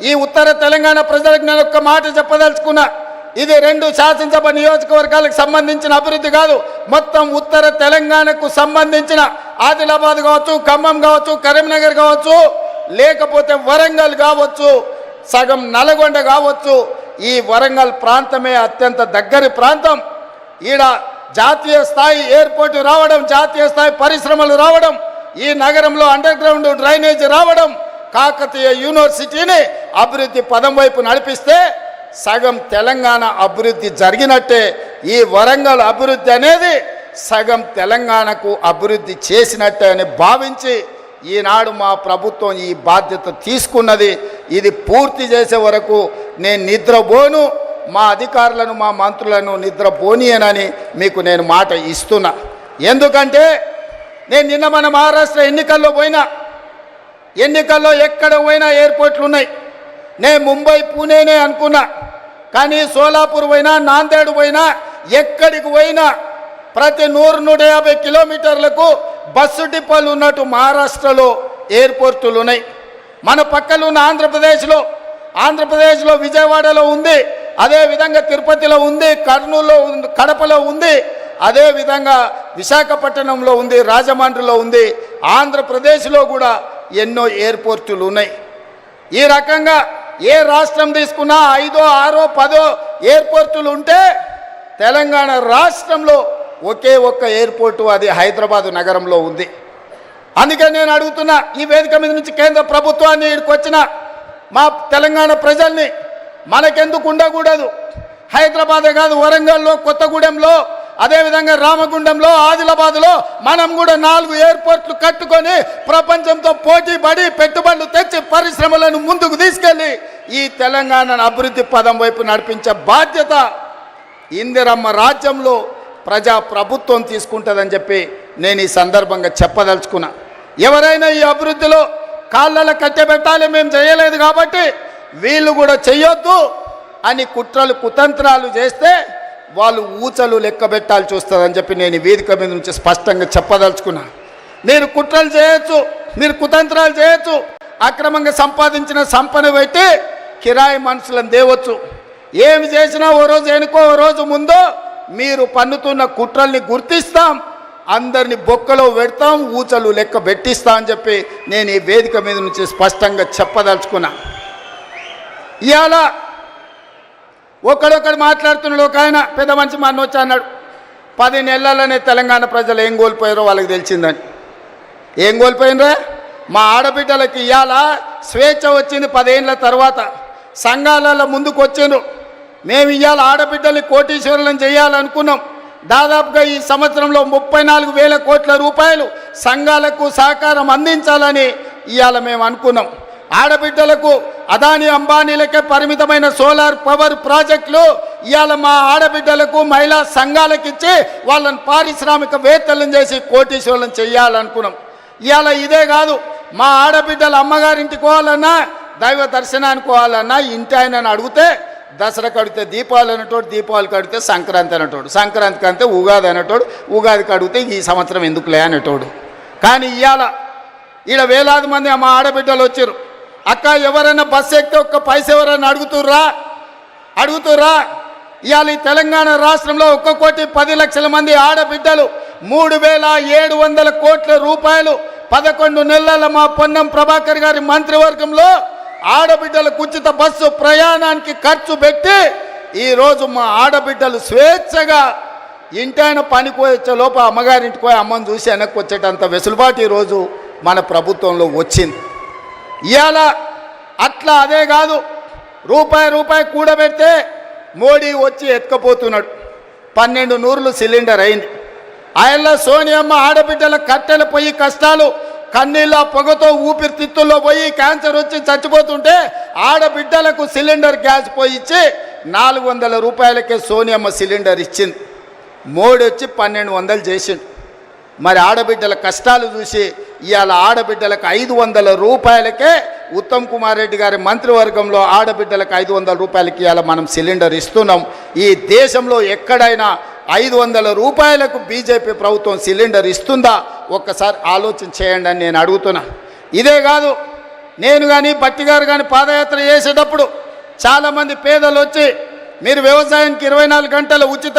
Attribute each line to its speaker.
Speaker 1: ఈ ఉత్తర తెలంగాణ ప్రజలకు నేను ఒక్క మాట చెప్పదలుచుకున్నా. ఇది 2 శాసనసభ నియోజకవర్గాలకు సంబంధించిన అభివృద్ధి కాదు, మొత్తం ఉత్తర తెలంగాణకు సంబంధించిన ఆదిలాబాద్ కావచ్చు, ఖమ్మం కావచ్చు, కరీంనగర్ కావచ్చు, లేకపోతే వరంగల్ కావచ్చు, సగం నల్గొండ కావచ్చు. ఈ వరంగల్ ప్రాంతమే అత్యంత దగ్గరి ప్రాంతం. ఈడ జాతీయ స్థాయి ఎయిర్పోర్టు రావడం, జాతీయ స్థాయి పరిశ్రమలు రావడం, ఈ నగరంలో అండర్ గ్రౌండ్ డ్రైనేజ్ రావడం, కాకతీయ యూనివర్సిటీని అభివృద్ధి పదం వైపు నడిపిస్తే సగం తెలంగాణ అభివృద్ధి జరిగినట్టే. ఈ వరంగల్ అభివృద్ధి అనేది సగం తెలంగాణకు అభివృద్ధి చేసినట్టే అని భావించి ఈనాడు మా ప్రభుత్వం ఈ బాధ్యత తీసుకున్నది. ఇది పూర్తి చేసే వరకు నేను నిద్రపోను, మా అధికారులను మా మంత్రులను నిద్రపోనియనని మీకు నేను మాట ఇస్తున్నా. ఎందుకంటే నేను నిన్న మన మహారాష్ట్ర ఎన్నికల్లో పోయినా, ఎన్నికల్లో ఎక్కడ పోయినా ఎయిర్పోర్ట్లు ఉన్నాయి. నేను ముంబై పూణేనే అనుకున్నా, కానీ సోలాపూర్ పోయినా, నాందేడ్ పోయినా, ఎక్కడికి పోయినా ప్రతి 100-150 కిలోమీటర్లకు బస్సు డిపోలు ఉన్నట్టు మహారాష్ట్రలో ఎయిర్పోర్టులు ఉన్నాయి. మన పక్కలో ఉన్న ఆంధ్రప్రదేశ్లో విజయవాడలో ఉంది, అదేవిధంగా తిరుపతిలో ఉంది, కర్నూలులో ఉంది, కడపలో ఉంది, అదేవిధంగా విశాఖపట్నంలో ఉంది, రాజమండ్రిలో ఉంది. ఆంధ్రప్రదేశ్లో కూడా ఎన్నో ఎయిర్పోర్టులు ఉన్నాయి. ఈ రకంగా ఏ రాష్ట్రం తీసుకున్నా 5, 6, 10 ఎయిర్పోర్టులు ఉంటే తెలంగాణ రాష్ట్రంలో ఒకే ఒక్క ఎయిర్పోర్టు, అది హైదరాబాదు నగరంలో ఉంది. అందుకే నేను అడుగుతున్నా, ఈ వేదిక మీద నుంచి కేంద్ర ప్రభుత్వాన్ని ఇక్కడికి వచ్చిన మా తెలంగాణ ప్రజల్ని, మనకెందుకు ఉండకూడదు? హైదరాబాదే కాదు, వరంగల్లో, కొత్తగూడెంలో, అదేవిధంగా రామగుండంలో, ఆదిలాబాద్లో మనం కూడా 4 ఎయిర్పోర్ట్లు కట్టుకొని ప్రపంచంతో పోటీ పడి పెట్టుబడులు తెచ్చి పరిశ్రమలను ముందుకు తీసుకెళ్ళి ఈ తెలంగాణను అభివృద్ధి పదం వైపు నడిపించే బాధ్యత ఇందిరమ్మ రాజ్యంలో ప్రజా ప్రభుత్వం తీసుకుంటుందని చెప్పి నేను ఈ సందర్భంగా చెప్పదలుచుకున్నా. ఎవరైనా ఈ అభివృద్ధిలో కాళ్ళలో కట్టెబెట్టాలి, మేము చేయలేదు కాబట్టి వీళ్ళు కూడా చెయ్యొద్దు అని కుట్రలు కుతంత్రాలు చేస్తే వాళ్ళు ఊచలు లెక్క పెట్టాల్సి వస్తుందని చెప్పి నేను ఈ వేదిక మీద నుంచి స్పష్టంగా చెప్పదలుచుకున్నా. మీరు కుట్రలు చేయొచ్చు, మీరు కుతంత్రాలు చేయొచ్చు, అక్రమంగా సంపాదించిన సంపద పెట్టి కిరాయి మనుషులను తేవచ్చు. ఏమి చేసినా ఓ రోజు వెనుకో ఓ రోజు ముందో మీరు పన్నుతున్న కుట్రల్ని గుర్తిస్తాం, అందరిని బొక్కలో పెడతాం, ఊచలు లెక్క పెట్టిస్తా అని చెప్పి నేను ఈ వేదిక మీద నుంచి స్పష్టంగా చెప్పదలుచుకున్నా. ఇవాళ ఒకడొకడు మాట్లాడుతున్నాడు. ఒక ఆయన పెద్ద మనిషి మా వచ్చి అన్నాడు, 10 నెలలనే తెలంగాణ ప్రజలు ఏం కోల్పోయారో వాళ్ళకి తెలిసిందని. ఏం కోల్పోయినరా? మా ఆడబిడ్డలకి ఇవాళ స్వేచ్ఛ వచ్చింది 10 ఏళ్ళ తర్వాత. సంఘాలలో ముందుకు వచ్చిండ్రు. మేము ఇవాళ ఆడబిడ్డల్ని కోటీశ్వరులను చేయాలనుకున్నాం. దాదాపుగా ఈ సంవత్సరంలో 34,000 కోట్ల రూపాయలు సంఘాలకు సహకారం అందించాలని ఇవాళ మేము అనుకున్నాం. ఆడబిడ్డలకు అదాని అంబానీలకే పరిమితమైన సోలార్ పవర్ ప్రాజెక్టులు ఇవాళ మా ఆడబిడ్డలకు మహిళా సంఘాలకు ఇచ్చి వాళ్ళని పారిశ్రామికవేత్తలను చేసి కోటీశ్వరులను చేయాలనుకున్నాం. ఇవాళ ఇదే కాదు, మా ఆడబిడ్డలు అమ్మగారింటికి పోవాలన్నా, దైవ దర్శనానికి పోవాలన్నా ఇంటి ఆయనని అడిగితే దసరాకి అడిగితే దీపావళి అనేటోడు, దీపావళికి అడిగితే సంక్రాంతి అనేటోడు, సంక్రాంతికి అంటే ఉగాది అనేటోడు, ఉగాదికి అడిగితే ఈ సంవత్సరం ఎందుకులే అనేటోడు. కానీ ఇవాళ ఈడ వేలాది మంది మా ఆడబిడ్డలు వచ్చారు. అక్క ఎవరైనా బస్సు ఎక్కితే ఒక్క పైస ఎవరైనా అడుగుతుర్రా? ఇవాళ ఈ తెలంగాణ రాష్ట్రంలో 1,10,00,000 మంది ఆడబిడ్డలు 3,700 కోట్ల రూపాయలు 11 నెలల మా పొన్నం ప్రభాకర్ గారి మంత్రివర్గంలో ఆడబిడ్డలకు ఉచిత బస్సు ప్రయాణానికి ఖర్చు పెట్టి ఈరోజు మా ఆడబిడ్డలు స్వేచ్ఛగా ఇంటైన పనికి వచ్చే లోప అమ్మగారింటికి పోయి అమ్మని చూసి వెనక్కి వచ్చేటంత వెసులుబాటు ఈరోజు మన ప్రభుత్వంలో వచ్చింది. ఇవాళ అట్లా అదే కాదు, రూపాయి కూడబెడితే మోడీ వచ్చి ఎత్తుకపోతున్నాడు. 12 నూరులు సిలిండర్ అయింది. ఆయనలో సోనియమ్మ ఆడబిడ్డల కట్టెల పొయ్యి కష్టాలు, కన్నీళ్ళ పొగతో ఊపిరితిత్తుల్లో పోయి క్యాన్సర్ వచ్చి చచ్చిపోతుంటే ఆడబిడ్డలకు సిలిండర్ గ్యాస్ పోయి ఇచ్చి 400 రూపాయలకే సోనియమ్మ సిలిండర్ ఇచ్చింది. మోడీ వచ్చి 1200 చేసిండు. మరి ఆడబిడ్డల కష్టాలు చూసి ఇవాళ ఆడబిడ్డలకు 500 రూపాయలకే ఉత్తమ్ కుమార్ రెడ్డి గారి మంత్రివర్గంలో ఆడబిడ్డలకు 500 రూపాయలకి ఇవాళ మనం సిలిండర్ ఇస్తున్నాం. ఈ దేశంలో ఎక్కడైనా 500 రూపాయలకు బీజేపీ ప్రభుత్వం సిలిండర్ ఇస్తుందా? ఒక్కసారి ఆలోచన చేయండి అని నేను అడుగుతున్నా. ఇదే కాదు, నేను కానీ బట్టి గారు కానీ పాదయాత్ర చేసేటప్పుడు చాలామంది పేదలు వచ్చి మీరు వ్యవసాయానికి 24 గంటల ఉచిత